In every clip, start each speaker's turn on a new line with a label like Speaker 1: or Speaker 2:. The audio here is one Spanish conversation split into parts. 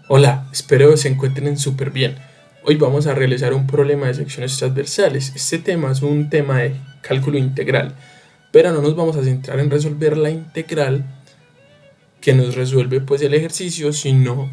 Speaker 1: Hola, espero se encuentren súper bien. Hoy vamos a realizar un problema de secciones transversales. Este tema es un tema de cálculo integral, pero no nos vamos a centrar en resolver la integral que nos resuelve pues el ejercicio, sino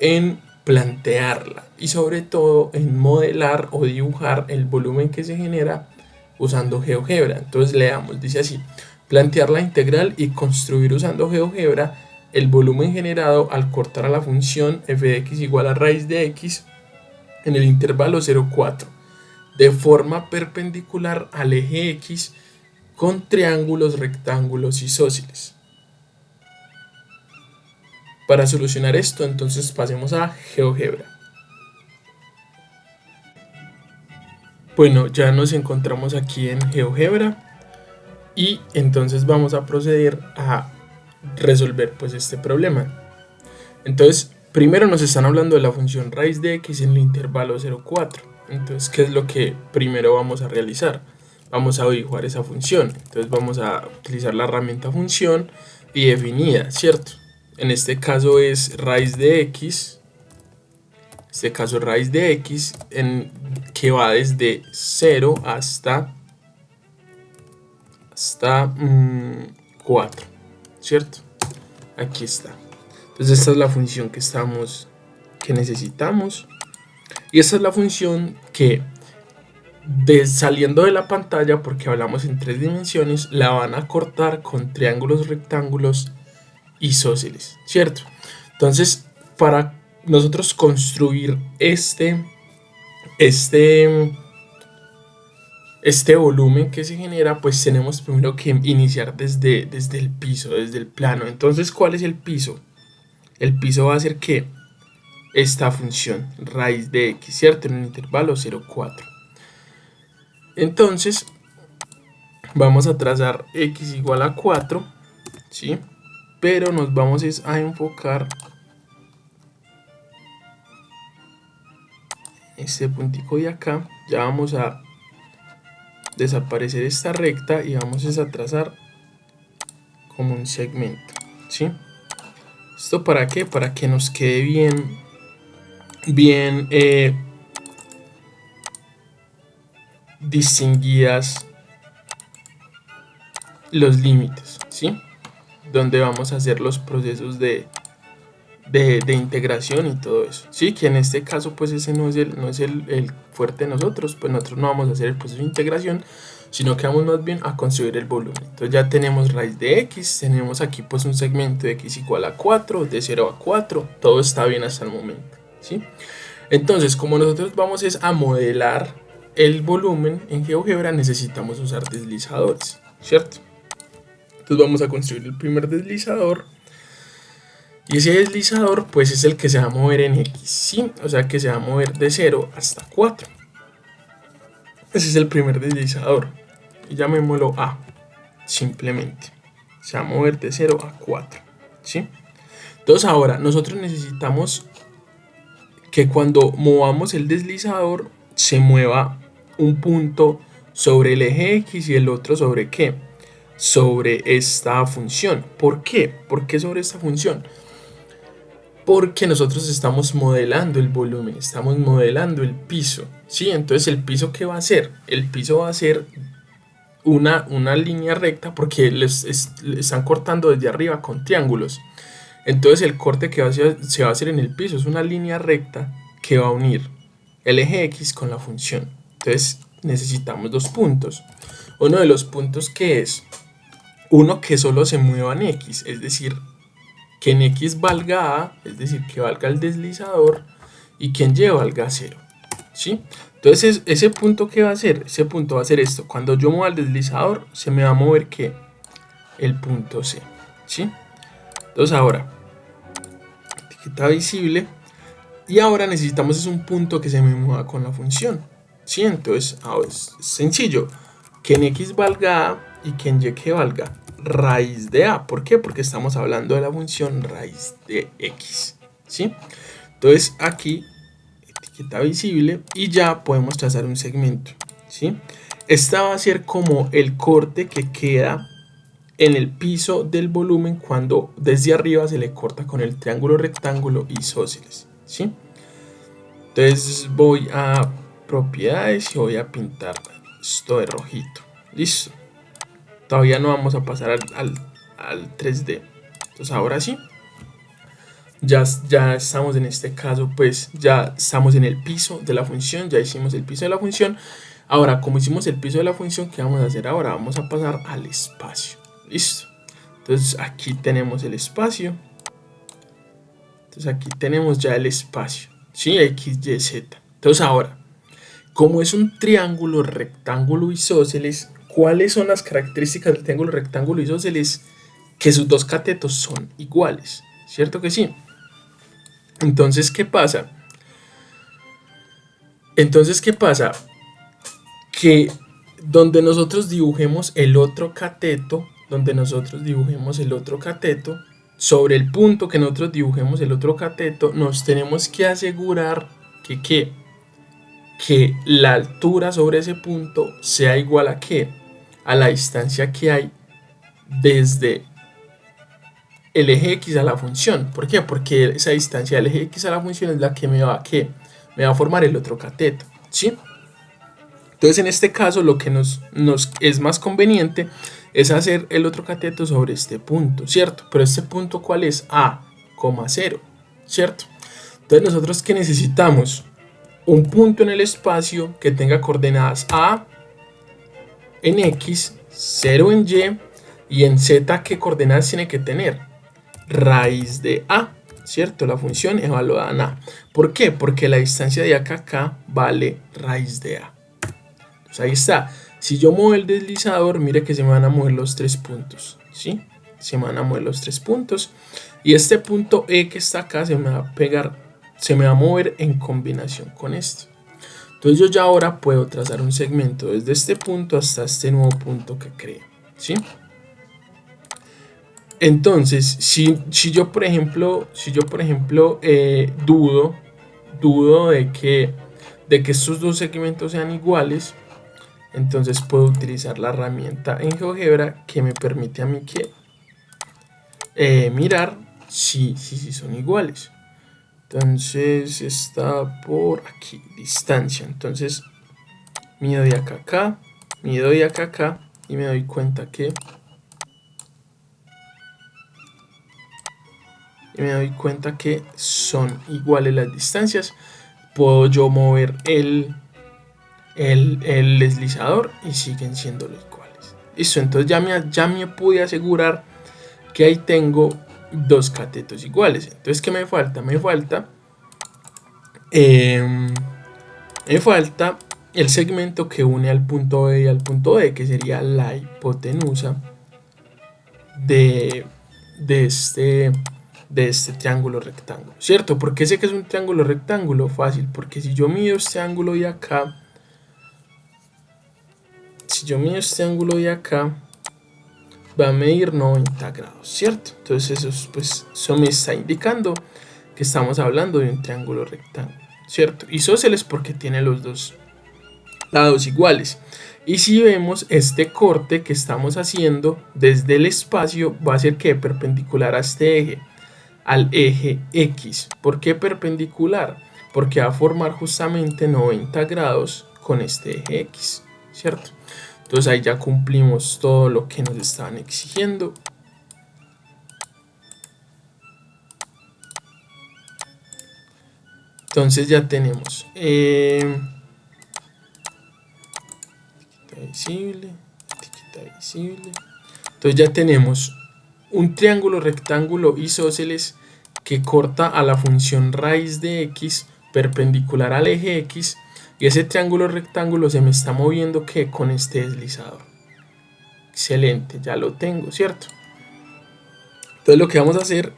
Speaker 1: en plantearla y sobre todo en modelar o dibujar el volumen que se genera usando GeoGebra. Entonces leamos, dice así: plantear la integral y construir usando GeoGebra el volumen generado al cortar a la función f de x igual a raíz de x en el intervalo 0,4 de forma perpendicular al eje x con triángulos, rectángulos isósceles. Para solucionar esto, entonces pasemos a GeoGebra. Bueno, ya nos encontramos aquí en GeoGebra y entonces vamos a proceder a resolver pues este problema. Entonces, primero nos están hablando de la función raíz de x en el intervalo 0,4. Entonces, ¿qué es lo que primero vamos a realizar? Vamos a dibujar esa función. Entonces vamos a utilizar la herramienta función y definida, ¿cierto? En este caso es raíz de x. Este caso raíz de x que va desde 0 hasta 4, ¿cierto? Aquí está. Entonces esta es la función que necesitamos. Y esta es la función que saliendo de la pantalla, porque hablamos en 3 dimensiones, la van a cortar con triángulos, rectángulos isósceles, ¿cierto? Entonces, para nosotros construir este volumen que se genera, pues tenemos primero que iniciar desde el piso, desde el plano. Entonces, ¿cuál es el piso? El piso va a ser que esta función, raíz de x, ¿cierto? En un intervalo 0,4. Entonces, vamos a trazar x igual a 4, ¿sí? Pero nos vamos a enfocar este puntico de acá. Ya vamos a desaparecer esta recta y vamos a trazar como un segmento, ¿sí? ¿Esto para qué? Para que nos quede bien distinguidas los límites, ¿sí? Donde vamos a hacer los procesos de integración y todo eso, sí, que en este caso pues ese no es el fuerte de nosotros, pues nosotros no vamos a hacer el proceso de integración, sino que vamos más bien a construir el volumen. Entonces ya tenemos raíz de x, tenemos aquí pues un segmento de x igual a 4, de 0 a 4, todo está bien hasta el momento, ¿sí? Entonces, como nosotros vamos a modelar el volumen en GeoGebra, necesitamos usar deslizadores, ¿cierto? Entonces vamos a construir el primer deslizador. Y ese deslizador pues es el que se va a mover en x, ¿sí? O sea que se va a mover de 0 hasta 4. Ese es el primer deslizador. Y llamémoslo A, simplemente. Se va a mover de 0 a 4, ¿sí? Entonces ahora nosotros necesitamos que cuando movamos el deslizador se mueva un punto sobre el eje x y el otro sobre ¿qué? Sobre esta función. ¿Por qué? ¿Por qué sobre esta función? Porque nosotros estamos modelando el volumen, estamos modelando el piso, ¿sí? Entonces el piso, ¿qué va a hacer? El piso va a ser una línea recta porque les están cortando desde arriba con triángulos. Entonces el corte que se va a hacer en el piso es una línea recta que va a unir el eje x con la función. Entonces necesitamos dos puntos. Uno de los puntos que es uno que solo se mueva en x, es decir, que en x valga a, es decir, que valga el deslizador, y que en y valga 0, ¿sí? Entonces ese punto, ¿qué va a hacer? Ese punto va a ser esto. Cuando yo mueva el deslizador, se me va a mover ¿qué? El punto C, ¿sí? Entonces ahora, etiqueta visible, y ahora necesitamos es un punto que se me mueva con la función, ¿sí? Entonces ahora es sencillo, que en x valga a y que en y que valga raíz de a. ¿Por qué? Porque estamos hablando de la función raíz de x, ¿sí? Entonces aquí, etiqueta visible, y ya podemos trazar un segmento, ¿sí? Esta va a ser como el corte que queda en el piso del volumen cuando desde arriba se le corta con el triángulo rectángulo isósceles, ¿sí? Entonces voy a propiedades y voy a pintar esto de rojito. Listo. Todavía no vamos a pasar al 3D. Entonces ahora sí. Ya estamos en este caso, pues ya estamos en el piso de la función. Ya hicimos el piso de la función. Ahora, como hicimos el piso de la función, ¿qué vamos a hacer ahora? Vamos a pasar al espacio. Listo. Entonces aquí tenemos el espacio. Entonces aquí tenemos ya el espacio. ¿Sí? X, Y, Z. Entonces ahora, como es un triángulo rectángulo isósceles, ¿cuáles son las características del triángulo rectángulo isósceles? Que sus dos catetos son iguales. ¿Cierto que sí? Entonces, ¿qué pasa? Que donde nosotros dibujemos el otro cateto, sobre el punto que nosotros dibujemos el otro cateto, nos tenemos que asegurar que la altura sobre ese punto sea igual a ¿qué? A la distancia que hay desde el eje X a la función. ¿Por qué? Porque esa distancia del eje X a la función es la que me va a formar el otro cateto, ¿sí? Entonces en este caso lo que nos es más conveniente es hacer el otro cateto sobre este punto, ¿cierto? Pero este punto ¿cuál es? A, 0, ¿cierto? Entonces nosotros ¿qué necesitamos? Un punto en el espacio que tenga coordenadas A en X, 0 en Y en Z ¿qué coordenadas tiene que tener? Raíz de A, ¿cierto? La función evaluada en A. ¿Por qué? Porque la distancia de acá a acá vale raíz de A. Entonces ahí está. Si yo muevo el deslizador, mire que se me van a mover los 3 puntos, ¿sí? Se me van a mover los 3 puntos. Y este punto E que está acá se me va a pegar, se me va a mover en combinación con esto. Entonces yo ya ahora puedo trazar un segmento desde este punto hasta este nuevo punto que creo, ¿sí? Entonces, si yo por ejemplo dudo de que estos dos segmentos sean iguales, entonces puedo utilizar la herramienta en GeoGebra que me permite a mí mirar si son iguales. Entonces está por aquí, distancia. Entonces mido de acá a acá, mido de acá a acá y me doy cuenta que son iguales las distancias. Puedo yo mover el deslizador y siguen siendo los iguales. Listo, entonces ya me pude asegurar que ahí tengo dos catetos iguales. Entonces, ¿qué me falta? Me falta el segmento que une al punto B y al punto D, que sería la hipotenusa de este triángulo rectángulo, ¿cierto? ¿Por qué sé que es un triángulo rectángulo? Fácil, porque si yo mido este ángulo de acá, va a medir 90 grados, ¿cierto? Entonces eso me está indicando que estamos hablando de un triángulo rectángulo, ¿cierto? Isósceles porque tiene los dos lados iguales. Y si vemos este corte que estamos haciendo desde el espacio, va a ser que perpendicular a este eje, al eje X. ¿Por qué perpendicular? Porque va a formar justamente 90 grados con este eje X, ¿cierto? Entonces ahí ya cumplimos todo lo que nos estaban exigiendo. Entonces ya tenemos etiqueta visible. Entonces ya tenemos un triángulo rectángulo isósceles que corta a la función raíz de X perpendicular al eje X, y ese triángulo rectángulo se me está moviendo que con este deslizador. Excelente, ya lo tengo, ¿cierto? Entonces lo que vamos a hacer,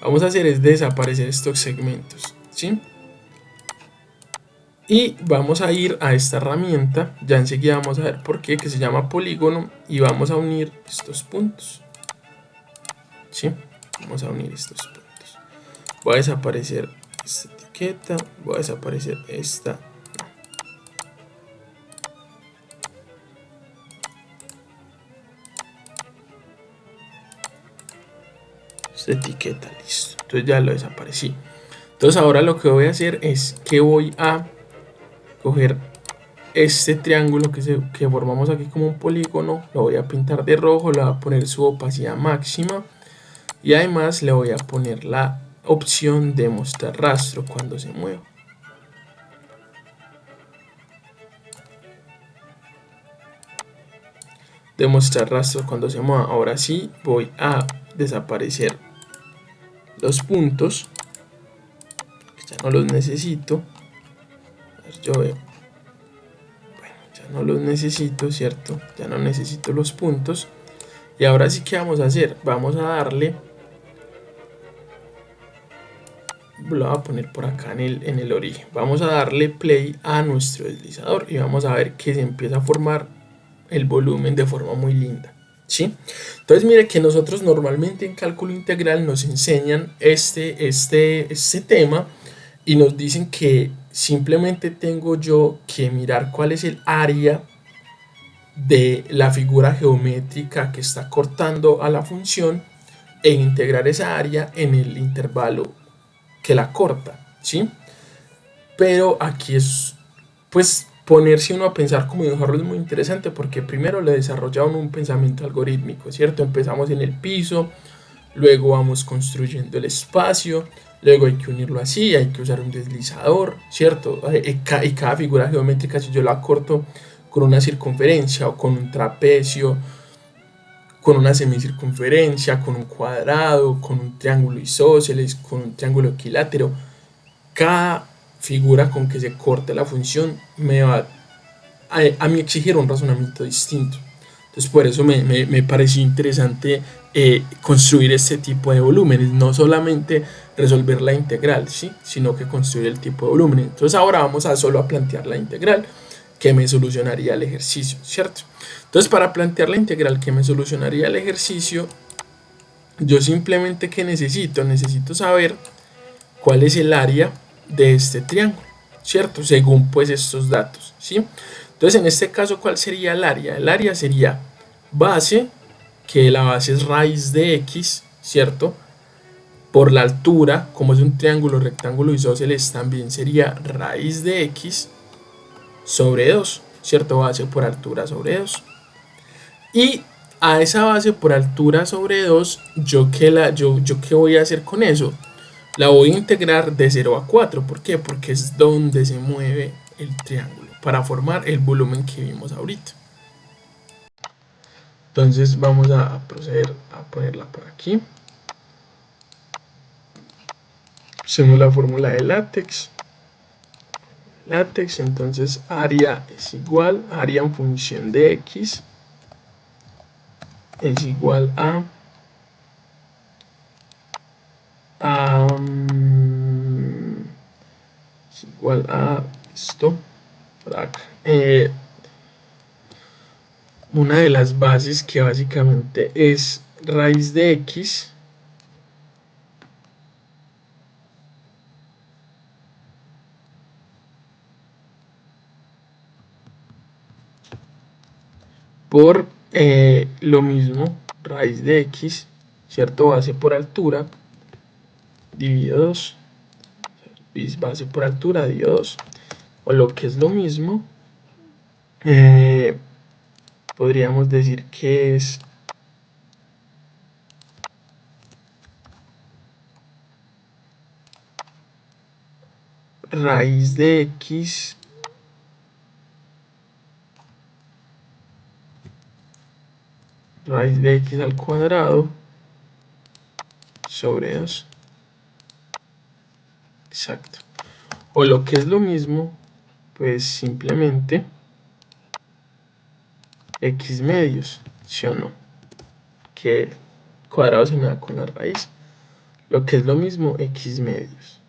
Speaker 1: vamos a hacer es desaparecer estos segmentos, ¿sí? Y vamos a ir a esta herramienta, ya enseguida vamos a ver por qué, que se llama polígono, y vamos a unir estos puntos, ¿sí? Vamos a unir estos puntos. Voy a desaparecer esta etiqueta, voy a desaparecer esta. Esta etiqueta, listo. Entonces ya lo desaparecí. Entonces ahora lo que voy a hacer es que voy a coger este triángulo que formamos aquí como un polígono, lo voy a pintar de rojo, le voy a poner su opacidad máxima y además le voy a poner la opción de mostrar rastro cuando se mueva. De mostrar rastro cuando se mueva. Ahora sí voy a desaparecer los puntos, ya no los necesito. Yo veo, bueno, ya no los necesito, ¿cierto? Ya no necesito los puntos. Y ahora sí, ¿qué vamos a hacer? Vamos a darle, lo voy a poner por acá en el origen. Vamos a darle play a nuestro deslizador y vamos a ver que se empieza a formar el volumen de forma muy linda, ¿sí? Entonces mire que nosotros normalmente en cálculo integral nos enseñan este tema y nos dicen que simplemente tengo yo que mirar cuál es el área de la figura geométrica que está cortando a la función e integrar esa área en el intervalo que la corta, ¿sí? Pero aquí es, pues, ponerse uno a pensar como dibujarlo es muy interesante porque primero le desarrollaron un pensamiento algorítmico, ¿cierto? Empezamos en el piso, luego vamos construyendo el espacio, luego hay que unirlo así, hay que usar un deslizador, ¿cierto? Y cada figura geométrica, si yo la corto con una circunferencia o con un trapecio, con una semicircunferencia, con un cuadrado, con un triángulo isósceles, con un triángulo equilátero, cada figura con que se corte la función me va a mí exigir un razonamiento distinto. Entonces por eso me pareció interesante construir este tipo de volúmenes, no solamente resolver la integral, ¿sí? Sino que construir el tipo de volumen. Entonces ahora vamos a solo a plantear la integral que me solucionaría el ejercicio, ¿cierto? Entonces para plantear la integral que me solucionaría el ejercicio, yo simplemente ¿qué necesito? Necesito saber cuál es el área de este triángulo, ¿cierto? Según pues estos datos, ¿sí? Entonces en este caso, ¿cuál sería el área? El área sería base, que la base es raíz de x, ¿cierto? Por la altura, como es un triángulo rectángulo isósceles, también sería raíz de x sobre 2, ¿cierto? Base por altura sobre 2. Y a esa base por altura sobre 2, ¿yo qué voy a hacer con eso? La voy a integrar de 0 a 4. ¿Por qué? Porque es donde se mueve el triángulo para formar el volumen que vimos ahorita. Entonces vamos a proceder a ponerla por aquí. Usemos la fórmula de látex. Entonces área es igual, área en función de x es igual a esto por acá. Una de las bases que básicamente es raíz de x por lo mismo, raíz de x, ¿cierto? Base por altura, dividido 2, base por altura, dividido 2, o lo que es lo mismo, podríamos decir que es raíz de x al cuadrado sobre 2. Exacto. O lo que es lo mismo, pues simplemente x medios, ¿sí o no? Que cuadrado se me da con la raíz. Lo que es lo mismo, x medios.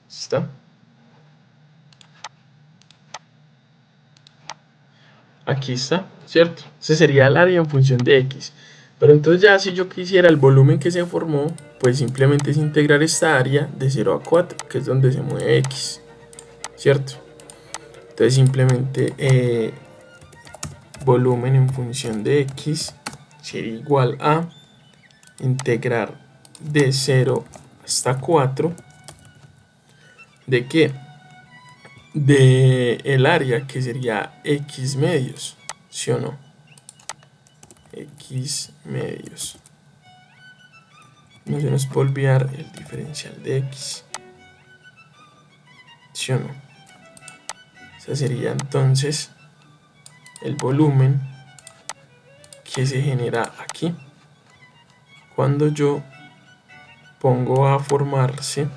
Speaker 1: ¿Está? Aquí está, ¿cierto? Ese sería el área en función de x. Pero entonces ya si yo quisiera el volumen que se formó, pues simplemente es integrar esta área de 0 a 4, que es donde se mueve x, ¿cierto? Entonces simplemente volumen en función de x sería igual a integrar de 0 hasta 4 de qué, de el área, que sería x medios, ¿sí o no? X medios. No se nos puede olvidar el diferencial de x, ¿sí o no? Ese sería entonces el volumen que se genera aquí cuando yo pongo a formarse.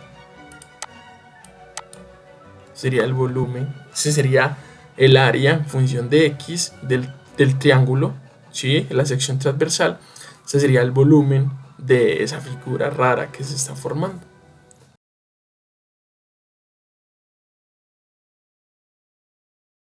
Speaker 1: Sería el volumen, ese sería el área en función de x del triángulo, ¿sí? La sección transversal. Ese sería el volumen de esa figura rara que se está formando.